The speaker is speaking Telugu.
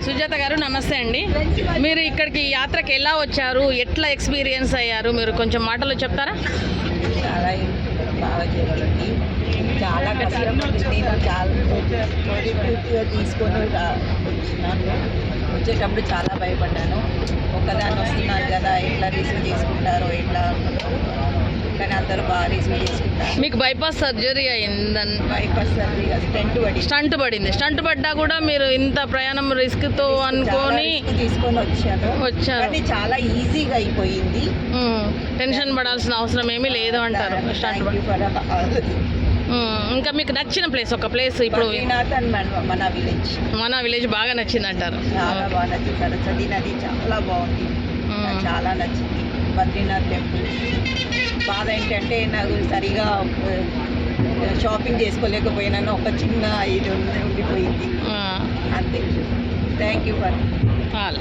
సుజాత గారు నమస్తే అండి. మీరు ఇక్కడికి యాత్రకి ఎలా వచ్చారు, ఎట్లా ఎక్స్పీరియన్స్ అయ్యారు, మీరు కొంచెం మాటలు చెప్తారా? చాలా బాగా జరిగింది. చాలా కష్టపడి నేను చాలా పాజిటివ్గా తీసుకొని వచ్చినాను. వచ్చేటప్పుడు చాలా భయపడ్డాను. ఒక్కదాన్ని వస్తున్నాను కదా, ఎట్లా రిసీవ్ చేసుకుంటారో ఎట్లా, కానీ అందరూ బాగా రిసీవ్ చేసుకుంటారు. మీకు బైపాస్ సర్జరీ అయిందని బైపాస్ సర్జరీ స్టంట్ పడింది. స్టంట్ పడ్డా కూడా మీరు ఇంత ప్రయాణం రిస్క్తో అనుకొని తీసుకొని వచ్చారు. కానీ చాలా ఈజీగా అయిపోయింది. టెన్షన్ పడాల్సిన అవసరం ఏమీ లేదు అంటారు. ఇంకా మీకు నచ్చిన ప్లేస్ ఒక ప్లేస్ ఇప్పుడు మన విలేజ్ బాగా నచ్చింది అంటారు. చాలా బాగా నచ్చింది. సరస్వతి నది చాలా బాగుంది, చాలా నచ్చింది. బద్రీనాథ్ టెంపుల్ బాధ ఏంటంటే నాకు సరిగా షాపింగ్ చేసుకోలేకపోయినాను. ఒక చిన్న ఇది ఉండిపోయింది అంతే. Thank you for all.